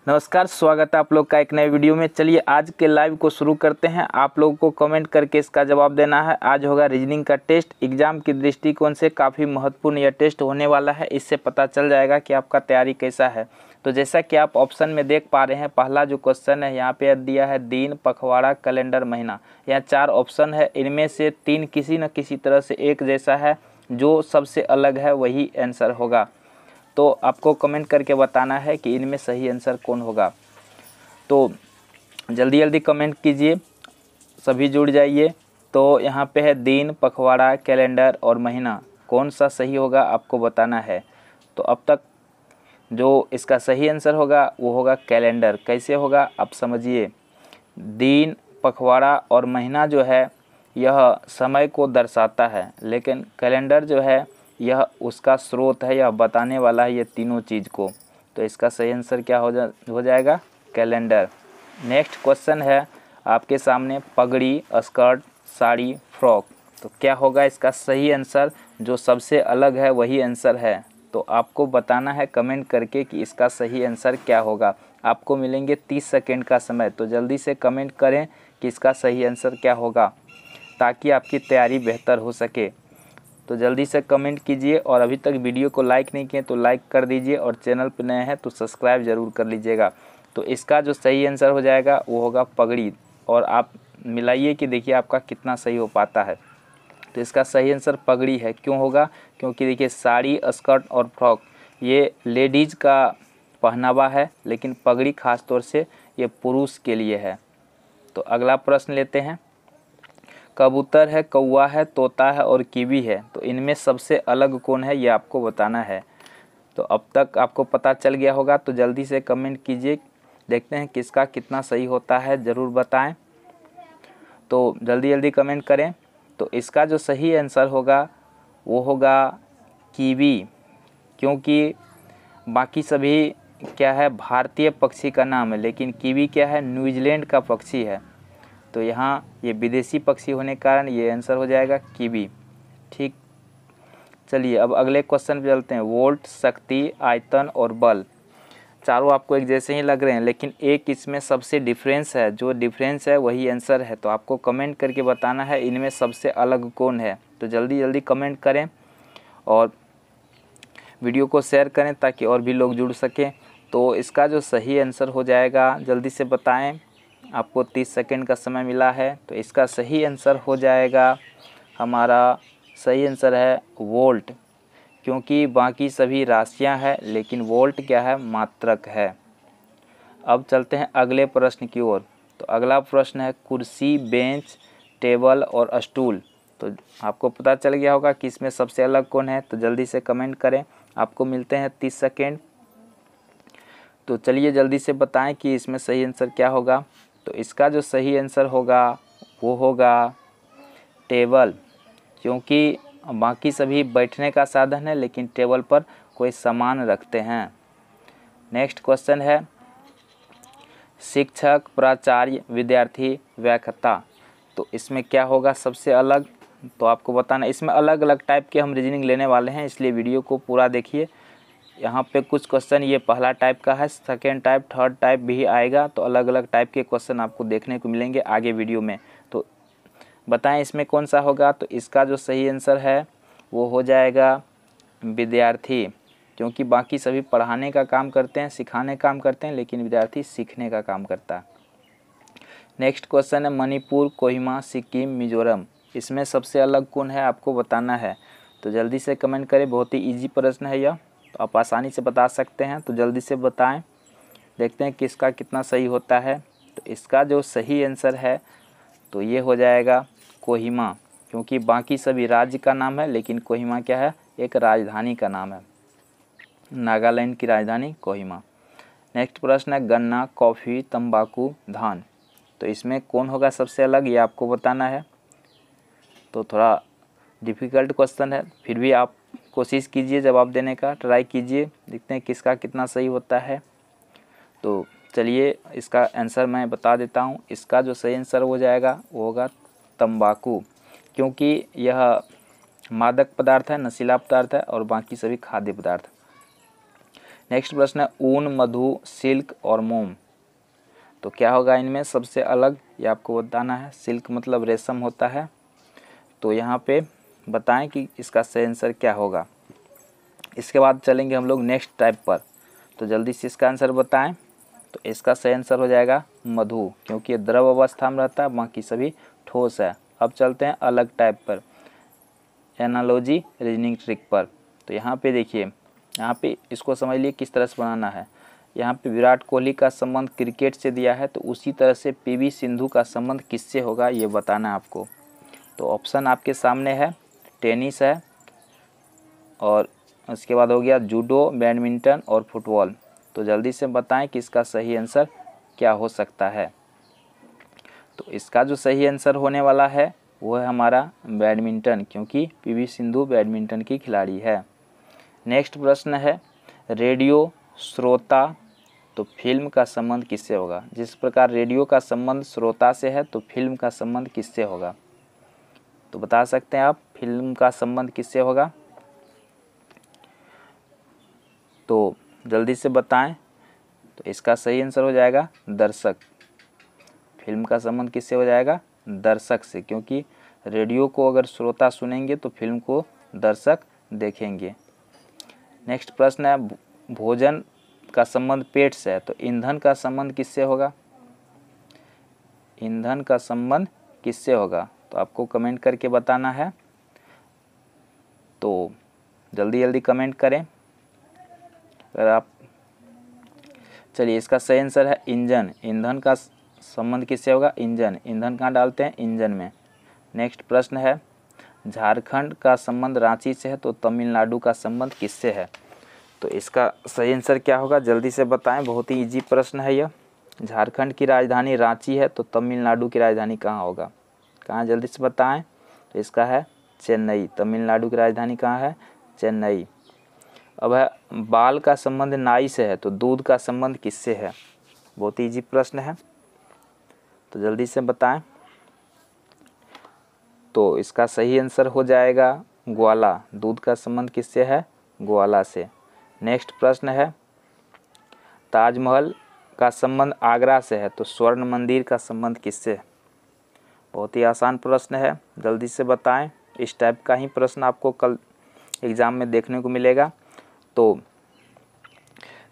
नमस्कार, स्वागत है आप लोग का एक नए वीडियो में। चलिए आज के लाइव को शुरू करते हैं। आप लोगों को कमेंट करके इसका जवाब देना है। आज होगा रीजनिंग का टेस्ट। एग्जाम की दृष्टिकोण से काफ़ी महत्वपूर्ण यह टेस्ट होने वाला है। इससे पता चल जाएगा कि आपका तैयारी कैसा है। तो जैसा कि आप ऑप्शन में देख पा रहे हैं, पहला जो क्वेश्चन है यहाँ पे दिया है दिन, पखवाड़ा, कैलेंडर, महीना। यहाँ 4 ऑप्शन है। इनमें से 3 किसी न किसी तरह से एक जैसा है, जो सबसे अलग है वही आंसर होगा। तो आपको कमेंट करके बताना है कि इनमें सही आंसर कौन होगा। तो जल्दी जल्दी कमेंट कीजिए, सभी जुड़ जाइए। तो यहाँ पे है दिन, पखवाड़ा, कैलेंडर और महीना, कौन सा सही होगा आपको बताना है। तो अब तक जो इसका सही आंसर होगा वो होगा कैलेंडर। कैसे होगा आप समझिए। दिन, पखवाड़ा और महीना जो है यह समय को दर्शाता है, लेकिन कैलेंडर जो है यह उसका स्रोत है, यह बताने वाला है ये तीनों चीज़ को। तो इसका सही आंसर क्या हो जाएगा, कैलेंडर। नेक्स्ट क्वेश्चन है आपके सामने, पगड़ी, स्कर्ट, साड़ी, फ्रॉक। तो क्या होगा इसका सही आंसर। जो सबसे अलग है वही आंसर है। तो आपको बताना है कमेंट करके कि इसका सही आंसर क्या होगा। आपको मिलेंगे 30 सेकेंड का समय। तो जल्दी से कमेंट करें कि इसका सही आंसर क्या होगा, ताकि आपकी तैयारी बेहतर हो सके। तो जल्दी से कमेंट कीजिए, और अभी तक वीडियो को लाइक नहीं किए तो लाइक कर दीजिए, और चैनल पर नए हैं तो सब्सक्राइब ज़रूर कर लीजिएगा। तो इसका जो सही आंसर हो जाएगा वो होगा पगड़ी। और आप मिलाइए कि देखिए आपका कितना सही हो पाता है। तो इसका सही आंसर पगड़ी है। क्यों होगा, क्योंकि देखिए साड़ी, स्कर्ट और फ्रॉक ये लेडीज़ का पहनावा है, लेकिन पगड़ी ख़ास तौर से ये पुरुष के लिए है। तो अगला प्रश्न लेते हैं। कबूतर है, कौवा है, तोता है और कीवी है। तो इनमें सबसे अलग कौन है ये आपको बताना है। तो अब तक आपको पता चल गया होगा। तो जल्दी से कमेंट कीजिए, देखते हैं किसका कितना सही होता है, ज़रूर बताएं। तो जल्दी जल्दी कमेंट करें। तो इसका जो सही आंसर होगा वो होगा कीवी, क्योंकि बाकी सभी क्या है भारतीय पक्षी का नाम है, लेकिन कीवी क्या है न्यूजीलैंड का पक्षी है। तो यहाँ ये विदेशी पक्षी होने के कारण ये आंसर हो जाएगा कीवी। ठीक, चलिए अब अगले क्वेश्चन पे चलते हैं। वोल्ट, शक्ति, आयतन और बल, चारों आपको एक जैसे ही लग रहे हैं, लेकिन एक इसमें सबसे डिफरेंस है। जो डिफरेंस है वही आंसर है। तो आपको कमेंट करके बताना है इनमें सबसे अलग कौन है। तो जल्दी जल्दी कमेंट करें और वीडियो को शेयर करें ताकि और भी लोग जुड़ सकें। तो इसका जो सही आंसर हो जाएगा, जल्दी से बताएं। आपको 30 सेकंड का समय मिला है। तो इसका सही आंसर हो जाएगा, हमारा सही आंसर है वोल्ट, क्योंकि बाकी सभी राशियां हैं, लेकिन वोल्ट क्या है, मात्रक है। अब चलते हैं अगले प्रश्न की ओर। तो अगला प्रश्न है कुर्सी, बेंच, टेबल और स्टूल। तो आपको पता चल गया होगा कि इसमें सबसे अलग कौन है। तो जल्दी से कमेंट करें। आपको मिलते हैं 30 सेकेंड। तो चलिए जल्दी से बताएं कि इसमें सही आंसर क्या होगा। तो इसका जो सही आंसर होगा वो होगा टेबल, क्योंकि बाकी सभी बैठने का साधन है, लेकिन टेबल पर कोई सामान रखते हैं। नेक्स्ट क्वेश्चन है शिक्षक, प्राचार्य, विद्यार्थी, व्याख्याता। तो इसमें क्या होगा सबसे अलग, तो आपको बताना। इसमें अलग अलग टाइप के हम रीजनिंग लेने वाले हैं, इसलिए वीडियो को पूरा देखिए। यहाँ पे कुछ क्वेश्चन ये पहला टाइप का है, सेकेंड टाइप, थर्ड टाइप भी आएगा। तो अलग अलग टाइप के क्वेश्चन आपको देखने को मिलेंगे आगे वीडियो में। तो बताएं इसमें कौन सा होगा। तो इसका जो सही आंसर है वो हो जाएगा विद्यार्थी, क्योंकि बाकी सभी पढ़ाने का काम करते हैं, सिखाने का काम करते हैं, लेकिन विद्यार्थी सीखने का काम करता है। नेक्स्ट क्वेश्चन है मणिपुर, कोहिमा, सिक्किम, मिजोरम। इसमें सबसे अलग कौन है आपको बताना है। तो जल्दी से कमेंट करें। बहुत ही ईजी प्रश्न है यह, तो आप आसानी से बता सकते हैं। तो जल्दी से बताएं, देखते हैं किसका कितना सही होता है। तो इसका जो सही आंसर है तो ये हो जाएगा कोहिमा, क्योंकि बाकी सभी राज्य का नाम है, लेकिन कोहिमा क्या है, एक राजधानी का नाम है। नागालैंड की राजधानी कोहिमा। नेक्स्ट प्रश्न है गन्ना, कॉफ़ी, तंबाकू, धान। तो इसमें कौन होगा सबसे अलग, ये आपको बताना है। तो थोड़ा डिफ़िकल्ट क्वेश्चन है, फिर भी आप कोशिश कीजिए जवाब देने का, ट्राई कीजिए, देखते हैं किसका कितना सही होता है। तो चलिए इसका आंसर मैं बता देता हूँ। इसका जो सही आंसर हो जाएगा वो होगा तंबाकू, क्योंकि यह मादक पदार्थ है, नशीला पदार्थ है, और बाकी सभी खाद्य पदार्थ। नेक्स्ट प्रश्न है ऊन, मधु, सिल्क और मोम, तो क्या होगा इनमें सबसे अलग, ये आपको बताना है। सिल्क मतलब रेशम होता है, तो यहाँ पे बताएं कि इसका सही आंसर क्या होगा। इसके बाद चलेंगे हम लोग नेक्स्ट टाइप पर, तो जल्दी से इसका आंसर बताएं। तो इसका सही आंसर हो जाएगा मधु, क्योंकि ये द्रव अवस्था में रहता है, बाकी सभी ठोस है। अब चलते हैं अलग टाइप पर, एनालॉजी रीजनिंग ट्रिक पर। तो यहाँ पे देखिए, यहाँ पे इसको समझ लिए किस तरह से बनाना है। यहाँ पे विराट कोहली का संबंध क्रिकेट से दिया है, तो उसी तरह से पीवी सिंधु का संबंध किससे होगा ये बताना है आपको। तो ऑप्शन आपके सामने है, टेनिस है, और उसके बाद हो गया जूडो, बैडमिंटन और फुटबॉल। तो जल्दी से बताएं कि इसका सही आंसर क्या हो सकता है। तो इसका जो सही आंसर होने वाला है वो है हमारा बैडमिंटन, क्योंकि पीवी सिंधु बैडमिंटन की खिलाड़ी है। नेक्स्ट प्रश्न है रेडियो, श्रोता, तो फिल्म का संबंध किससे होगा। जिस प्रकार रेडियो का संबंध श्रोता से है, तो फिल्म का संबंध किससे होगा। तो बता सकते हैं आप फिल्म का संबंध किससे होगा। तो जल्दी से बताएं। तो इसका सही आंसर हो जाएगा दर्शक। फिल्म का संबंध किससे हो जाएगा, दर्शक से, क्योंकि रेडियो को अगर श्रोता सुनेंगे तो फिल्म को दर्शक देखेंगे। नेक्स्ट प्रश्न है भोजन का संबंध पेट से है, तो ईंधन का संबंध किससे होगा। ईंधन का संबंध किससे होगा, तो आपको कमेंट करके बताना है। तो जल्दी जल्दी कमेंट करें अगर आप। चलिए, इसका सही आंसर है इंजन। ईंधन का संबंध किससे होगा, इंजन। ईंधन कहाँ डालते हैं, इंजन में। नेक्स्ट प्रश्न है झारखंड का संबंध रांची से है, तो तमिलनाडु का संबंध किससे है। तो इसका सही आंसर क्या होगा, जल्दी से बताएं। बहुत ही इजी प्रश्न है यह। झारखंड की राजधानी रांची है, तो तमिलनाडु की राजधानी कहाँ होगा, कहाँ, जल्दी से बताएं। तो इसका है चेन्नई। तमिलनाडु की राजधानी कहाँ है, चेन्नई। अब है बाल का संबंध नाई से है, तो दूध का संबंध किससे है। बहुत ही इजी प्रश्न है, तो जल्दी से बताएं। तो इसका सही आंसर हो जाएगा ग्वाला। दूध का संबंध किससे है, ग्वाला से। नेक्स्ट प्रश्न है ताजमहल का संबंध आगरा से है, तो स्वर्ण मंदिर का संबंध किससे है। बहुत ही आसान प्रश्न है, जल्दी से बताएं। इस टाइप का ही प्रश्न आपको कल एग्ज़ाम में देखने को मिलेगा। तो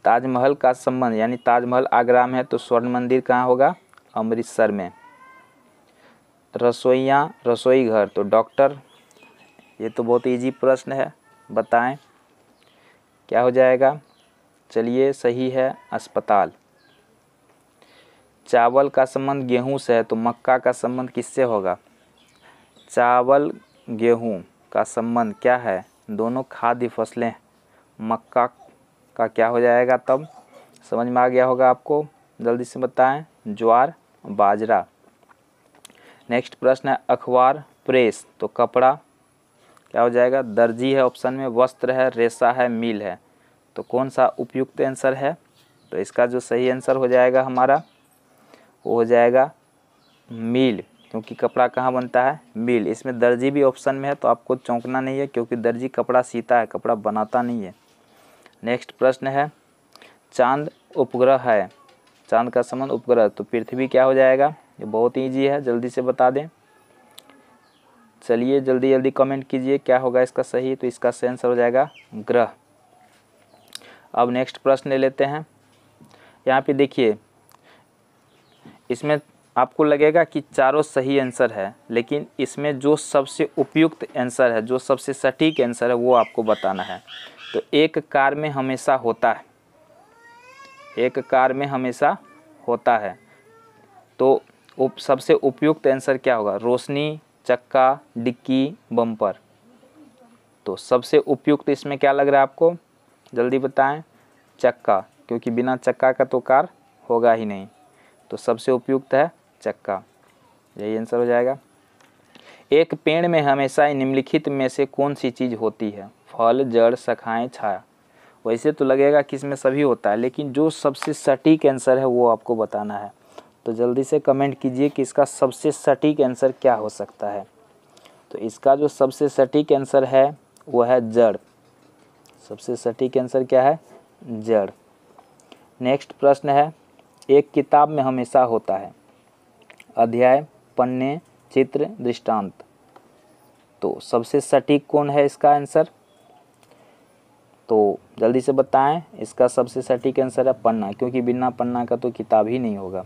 ताजमहल का संबंध, यानी ताजमहल आगरा में है, तो स्वर्ण मंदिर कहाँ होगा, अमृतसर में। रसोइयाँ, रसोई घर, तो डॉक्टर। ये तो बहुत इजी प्रश्न है, बताएं क्या हो जाएगा। चलिए, सही है अस्पताल। चावल का संबंध गेहूं से है, तो मक्का का संबंध किससे होगा। चावल गेहूं का संबंध क्या है, दोनों खाद्य फसलें। मक्का का क्या हो जाएगा, तब समझ में आ गया होगा आपको। जल्दी से बताएं, ज्वार, बाजरा। नेक्स्ट प्रश्न है अखबार, प्रेस, तो कपड़ा क्या हो जाएगा, दर्जी है ऑप्शन में, वस्त्र है, रेशा है, मिल है। तो कौन सा उपयुक्त आंसर है। तो इसका जो सही आंसर हो जाएगा हमारा, वो हो जाएगा मिल, क्योंकि कपड़ा कहाँ बनता है, मिल। इसमें दर्जी भी ऑप्शन में है, तो आपको चौंकना नहीं है, क्योंकि दर्जी कपड़ा सीता है, कपड़ा बनाता नहीं है। नेक्स्ट प्रश्न है चांद उपग्रह है, चांद का संबंध उपग्रह, तो पृथ्वी क्या हो जाएगा। ये बहुत ईजी है, जल्दी से बता दें। चलिए, जल्दी जल्दी कमेंट कीजिए क्या होगा इसका सही। तो इसका सही आंसर हो जाएगा ग्रह। अब नेक्स्ट प्रश्न ले लेते हैं। यहाँ पे देखिए, इसमें आपको लगेगा कि चारों सही आंसर है, लेकिन इसमें जो सबसे उपयुक्त आंसर है, जो सबसे सटीक आंसर है, वो आपको बताना है। तो एक कार में हमेशा होता है, एक कार में हमेशा होता है, तो सबसे उपयुक्त आंसर क्या होगा, रोशनी, चक्का, डिक्की, बम्पर। तो सबसे उपयुक्त इसमें क्या लग रहा है आपको, जल्दी बताएं। चक्का, क्योंकि बिना चक्का का तो कार होगा ही नहीं, तो सबसे उपयुक्त है चक्का, यही आंसर हो जाएगा। एक पेड़ में हमेशा निम्नलिखित में से कौन सी चीज़ होती है, फल, जड़, शाखाएं, छाया। वैसे तो लगेगा कि इसमें सभी होता है, लेकिन जो सबसे सटीक आंसर है वो आपको बताना है। तो जल्दी से कमेंट कीजिए कि इसका सबसे सटीक आंसर क्या हो सकता है। तो इसका जो सबसे सटीक आंसर है वो है जड़। सबसे सटीक आंसर क्या है, जड़। नेक्स्ट प्रश्न है, एक किताब में हमेशा होता है अध्याय, पन्ने, चित्र, दृष्टांत। तो सबसे सटीक कौन है इसका आंसर? तो जल्दी से बताएं। इसका सबसे सटीक आंसर है पन्ना, क्योंकि बिना पन्ना का तो किताब ही नहीं होगा।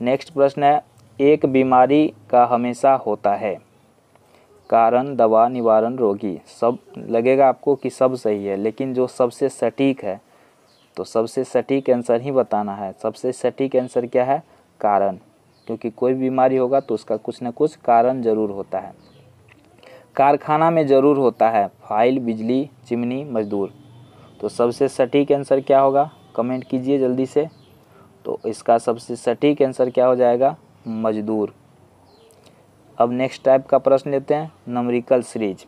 नेक्स्ट प्रश्न है, एक बीमारी का हमेशा होता है कारण, दवा, निवारण, रोगी। सब लगेगा आपको कि सब सही है, लेकिन जो सबसे सटीक है, तो सबसे सटीक आंसर ही बताना है। सबसे सटीक आंसर क्या है? कारण, क्योंकि कोई बीमारी होगा तो उसका कुछ न कुछ कारण जरूर होता है। कारखाना में जरूर होता है फाइल, बिजली, चिमनी, मजदूर। तो सबसे सटीक आंसर क्या होगा? कमेंट कीजिए जल्दी से। तो इसका सबसे सटीक आंसर क्या हो जाएगा? मजदूर। अब नेक्स्ट टाइप का प्रश्न लेते हैं, नंबरिकल सीरीज।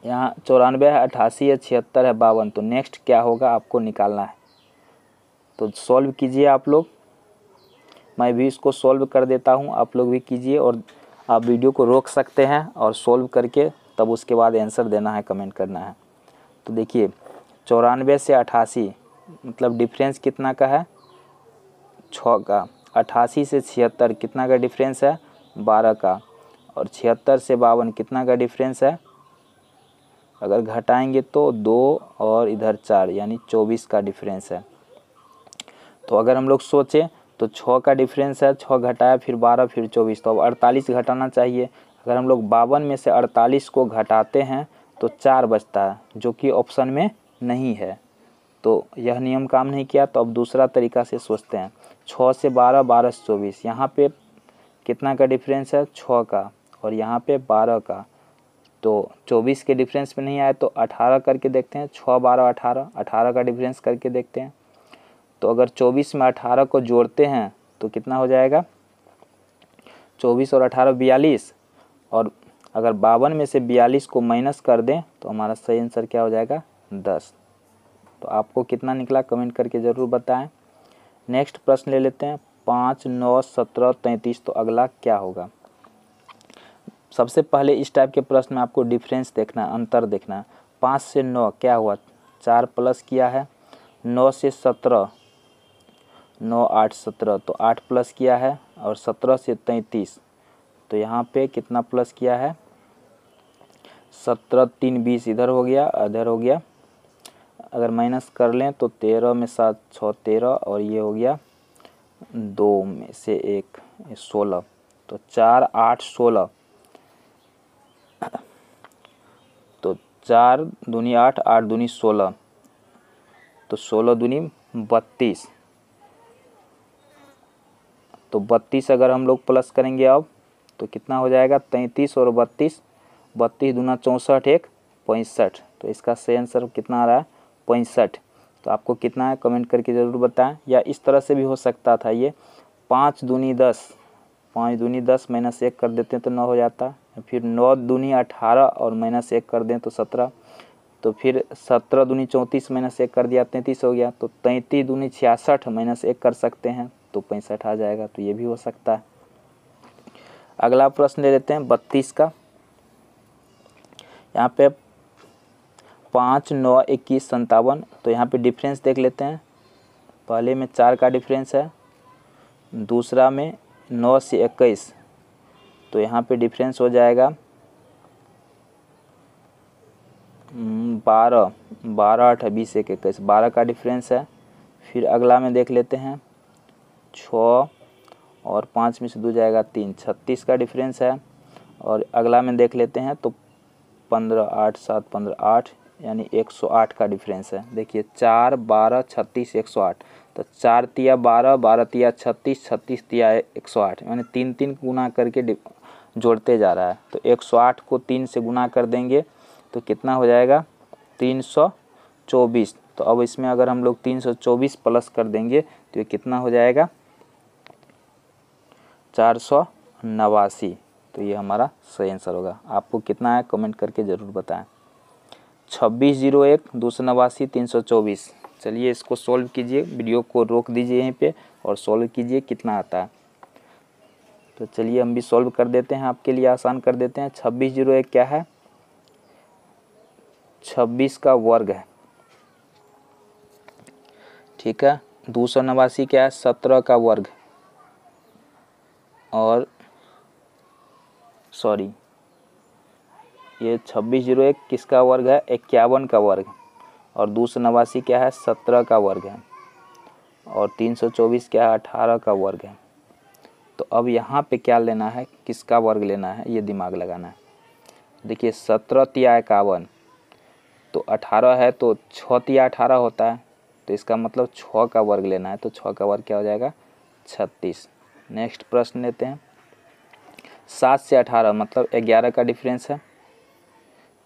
यहाँ 94 है, 88 है, 76 है, 52। तो नेक्स्ट क्या होगा आपको निकालना है। तो सॉल्व कीजिए आप लोग, मैं भी इसको सॉल्व कर देता हूँ, आप लोग भी कीजिए। और आप वीडियो को रोक सकते हैं और सॉल्व करके तब उसके बाद आंसर देना है, कमेंट करना है। तो देखिए 94 से 88 मतलब डिफरेंस कितना का है? 6 का। 88 से 76 कितना का डिफरेंस है? 12 का। और 76 से 52 कितना का डिफरेंस है? अगर घटाएंगे तो 2 और इधर 4 यानी 24 का डिफरेंस है। तो अगर हम लोग सोचें तो 6 का डिफरेंस है, 6 घटाया फिर 12 फिर 24, तो अब 48 घटाना चाहिए। अगर हम लोग 52 में से 48 को घटाते हैं तो 4 बचता है, जो कि ऑप्शन में नहीं है। तो यह नियम काम नहीं किया। तो अब दूसरा तरीका से सोचते हैं। 6 से 12, 12 से 24, यहाँ पे कितना का डिफरेंस है? 6 का। और यहाँ पे 12 का। तो 24 के डिफरेंस में नहीं आए तो 18 करके देखते हैं। 6, 12, 18, 18 का डिफरेंस करके देखते हैं। तो अगर 24 में 18 को जोड़ते हैं तो कितना हो जाएगा? 24 और 18 42। और अगर 52 में से 42 को माइनस कर दें तो हमारा सही आंसर क्या हो जाएगा? 10। तो आपको कितना निकला कमेंट करके ज़रूर बताएं। नेक्स्ट प्रश्न ले लेते हैं, 5, 9, 17, 33। तो अगला क्या होगा? सबसे पहले इस टाइप के प्रश्न में आपको डिफरेंस देखना है, अंतर देखना है। 5 से 9 क्या हुआ? 4 प्लस किया है। 9 से 17, 9, 8, 17, तो 8 प्लस किया है। और 17 से 33, तो यहाँ पे कितना प्लस किया है? 17, 3, 20 इधर हो गया, इधर हो गया। अगर माइनस कर लें तो 13 में 7, 6, 13, और ये हो गया 2 में से 1, 16। तो 4, 8, 16। तो 4 दूनी 8, 8 दूनी 16, तो 16 दूनी 32। तो 32 अगर हम लोग प्लस करेंगे अब तो कितना हो जाएगा? 33 और 32, 32 दूना 64, 1, 65। तो इसका सही आंसर कितना आ रहा है? 65। तो आपको कितना है कमेंट करके ज़रूर बताएं। या इस तरह से भी हो सकता था ये, 5 दूनी 10, 5 दूनी 10 माइनस 1 कर देते हैं तो 9 हो जाता। फिर 9 दूनी 18 और माइनस 1 कर दें तो 17। तो फिर 17 दूनी 34 माइनस 1 कर दिया 33 हो गया। तो 33 दूनी 66 माइनस 1 कर सकते हैं तो 65 आ जाएगा। तो ये भी हो सकता है। अगला प्रश्न ले लेते हैं 32 का। यहाँ पे 5, 9, 21, 57। तो यहाँ पे डिफरेंस देख लेते हैं। पहले में 4 का डिफरेंस है, दूसरा में 9 से 21। तो यहाँ पे डिफरेंस हो जाएगा 12, 12, 8, 20, 1, 21, 12 का डिफरेंस है। फिर अगला में देख लेते हैं 6 और 5 में से 2 जाएगा 3, 36 का डिफरेंस है। और अगला में देख लेते हैं तो 15, 8, 7, 15, 8 यानी 108 का डिफरेंस है। देखिए 4, 12, 36, 108। तो 4 तिया 12, 12 तिया 36, 36 तिया 108, यानी 3 3 गुना करके जोड़ते जा रहा है। तो 108 को 3 से गुना कर देंगे तो कितना हो जाएगा? 324। तो अब इसमें अगर हम लोग 324 प्लस कर देंगे तो ये कितना हो जाएगा? 489। तो ये हमारा सही आंसर होगा। आपको कितना है कमेंट करके ज़रूर बताएं। 2601, 289, 324। चलिए इसको सॉल्व कीजिए, वीडियो को रोक दीजिए यहीं पे और सॉल्व कीजिए कितना आता है। तो चलिए हम भी सॉल्व कर देते हैं, आपके लिए आसान कर देते हैं। 2601 क्या है? 26 का वर्ग है। ठीक है। 289 क्या है, 17 का वर्ग, और सॉरी ये 2601 किसका वर्ग है, 51 का वर्ग, और 289 क्या है, 17 का वर्ग है, और 324 क्या है, 18 का वर्ग है। तो अब यहाँ पे क्या लेना है, किसका वर्ग लेना है, ये दिमाग लगाना है। देखिए 17 तिया 51, तो 18 है तो 6 तिया 18 होता है, तो इसका मतलब 6 का वर्ग लेना है, तो 6 का वर्ग क्या हो जाएगा, 36। नेक्स्ट प्रश्न लेते हैं। 7 से 18 मतलब 11 का डिफरेंस है।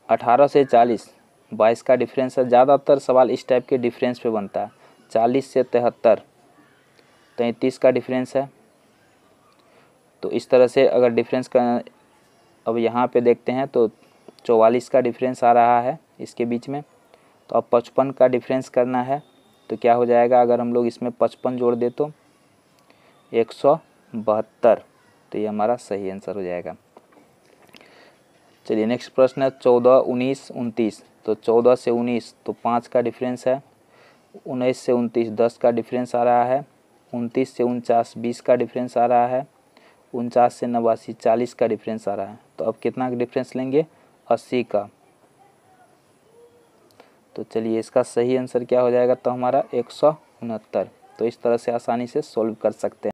18 से 40 22 का डिफरेंस है। ज़्यादातर सवाल इस टाइप के डिफरेंस पे बनता है। 40 से 73 33 का डिफरेंस है। तो इस तरह से अगर डिफरेंस का अब यहाँ पे देखते हैं तो 44 का डिफरेंस आ रहा है इसके बीच में। तो अब 55 का डिफरेंस करना है, तो क्या हो जाएगा, अगर हम लोग इसमें 55 जोड़ दे तो 172, तो ये हमारा सही आंसर हो जाएगा। चलिए नेक्स्ट प्रश्न है 14, 19, 29। तो 14 से 19 तो 5 का डिफरेंस है। 19 से 29 10 का डिफरेंस आ रहा है। 29 से 49 20 का डिफरेंस आ रहा है। 49 से 89 40 का डिफरेंस आ रहा है। तो अब कितना का डिफरेंस लेंगे, 80 का। तो चलिए इसका सही आंसर क्या हो जाएगा, तो हमारा 169। तो इस तरह से आसानी से सॉल्व कर सकते हैं।